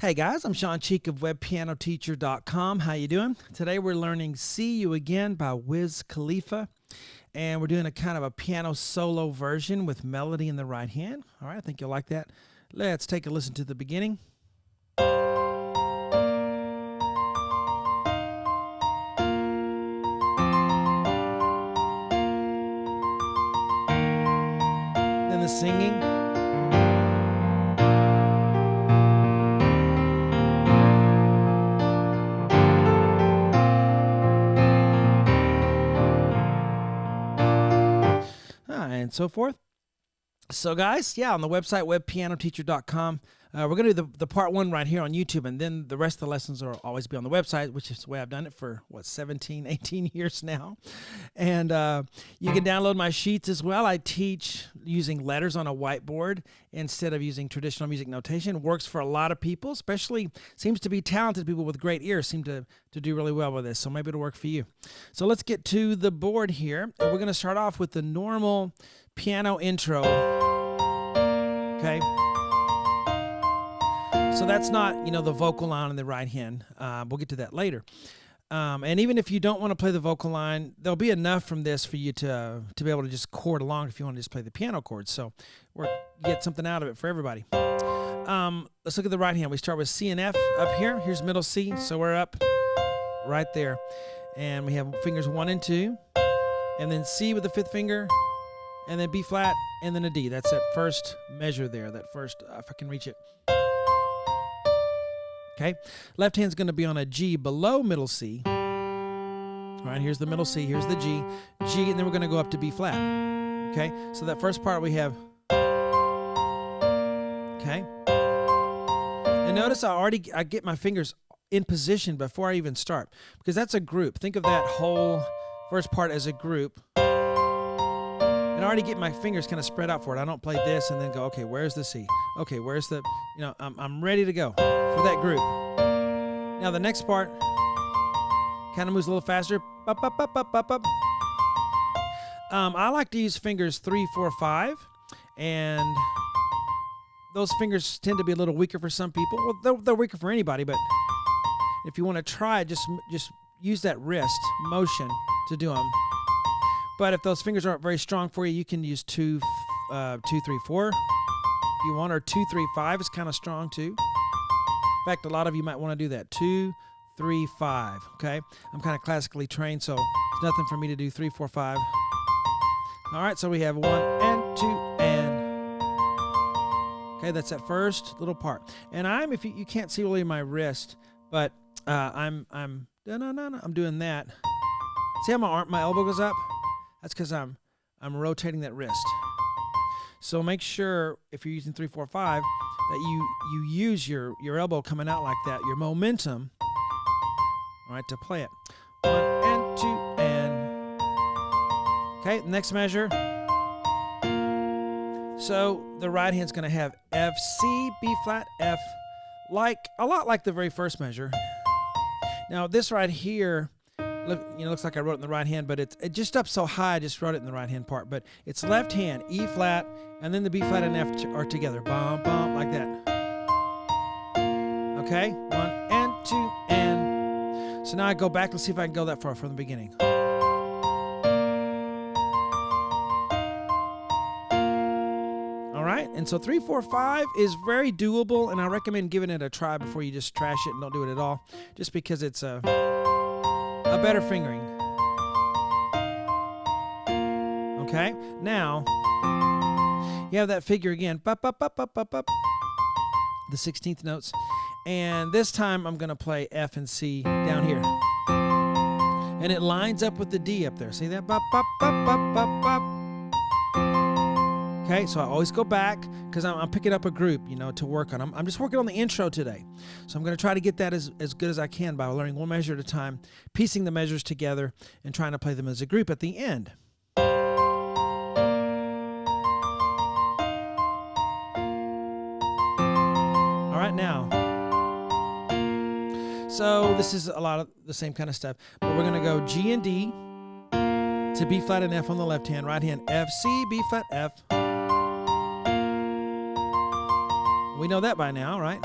Hey guys, I'm Shawn of WebPianoTeacher.com. How you doing? Today we're learning See You Again by Khalifa, and we're doing a kind of a piano solo version with melody in the right hand. All right, I think you'll like that. Let's take a listen to the beginning. Then the singing. And so forth. So guys, on the website webpianoteacher.com, we're going to do the part one right here on YouTube, and then the rest of the lessons will always be on the website, which is the way I've done it for 17, 18 years now. And you can download my sheets as well. I teach using letters on a whiteboard instead of using traditional music notation. It works for a lot of people, especially seems to be talented people with great ears seem to do really well with this. So maybe it'll work for you. So let's get to the board here. And we're going to start off with the normal piano intro. Okay. So that's not, the vocal line in the right hand. We'll get to that later. And even if you don't want to play the vocal line, there'll be enough from this for you to be able to just chord along if you want to just play the piano chords. So you get something out of it for everybody. Let's look at the right hand. We start with C and F up here. Here's middle C. So we're up right there. And we have fingers 1 and 2. And then C with the 5th finger. And then B flat. And then a D. That's that first measure there. That first, if I can reach it. Okay, left hand's going to be on a G below middle C. All right, here's the middle C, here's the G, and then we're going to go up to B flat. Okay, so that first part we have. Okay, and notice I get my fingers in position before I even start, because that's a group. Think of that whole first part as a group. And I already get my fingers kind of spread out for it. I don't play this and then go, okay, where's the C? Okay, where's the, I'm ready to go for that group. Now the next part kind of moves a little faster. Up, up, up, up, up, up. I like to use fingers 3, 4, 5, and those fingers tend to be a little weaker for some people. Well, they're weaker for anybody, but if you want to try it, just use that wrist motion to do them. But if those fingers aren't very strong for you, you can use 2, 3, 4 if you want, or 2, 3, 5 is kind of strong too. In fact, a lot of you might want to do that. 2, 3, 5. Okay, I'm kind of classically trained, so it's nothing for me to do 3, 4, 5. All right, so we have 1 and 2 and. Okay, that's that first little part. And if you can't see really my wrist, but I'm doing that. See how my elbow goes up? That's because I'm rotating that wrist. So make sure if you're using 3, 4, 5 that you use your elbow coming out like that, your momentum, all right, to play it. 1 and 2 and. Okay, next measure. So the right hand's going to have F, C, B flat, F, a lot like the very first measure. Now this right here, looks like I wrote it in the right hand, but it just up so high, I just wrote it in the right hand part. But it's left hand, E flat, and then the B flat and F are together. Bum, bum, like that. Okay, 1 and 2 and. So now I go back. Let's see if I can go that far from the beginning. All right, and so 3, 4, 5 is very doable, and I recommend giving it a try before you just trash it and don't do it at all, just because it's a better fingering. Okay, now you have that figure again, up, up, up, up, up, up, the 16th notes, and this time I'm going to play F and C down here, and it lines up with the D up there. See that? Up, up, up, up, up, up. Okay, so I always go back because I'm picking up a group, to work on. I'm just working on the intro today. So I'm going to try to get that as good as I can by learning one measure at a time, piecing the measures together, and trying to play them as a group at the end. All right, now. So this is a lot of the same kind of stuff, but we're going to go G and D to B flat and F on the left hand, right hand F, C, B flat, F. We know that by now, right?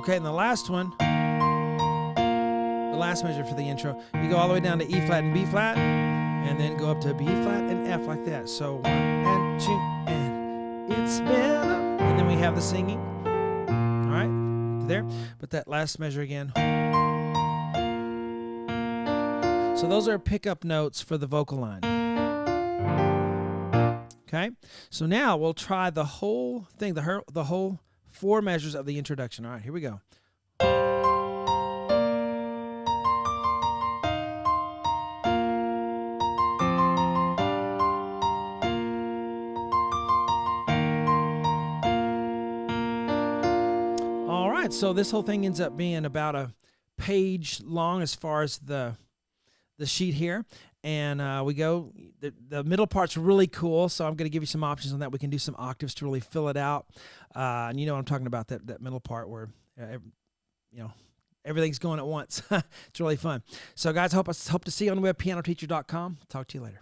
Okay, and the last one, the last measure for the intro, you go all the way down to E flat and B flat, and then go up to B flat and F like that. So 1 and 2, and it's been a, and then we have the singing. All right, there. But that last measure again. So those are pickup notes for the vocal line. Okay, so now we'll try the whole thing, the whole 4 measures of the introduction. All right, here we go. All right, so this whole thing ends up being about a page long as far as the sheet here. And we go, the middle part's really cool, so I'm going to give you some options on that. We can do some octaves to really fill it out. And you know what I'm talking about, that middle part where, everything's going at once. It's really fun. So, guys, hope to see you on the web, pianoteacher.com. Talk to you later.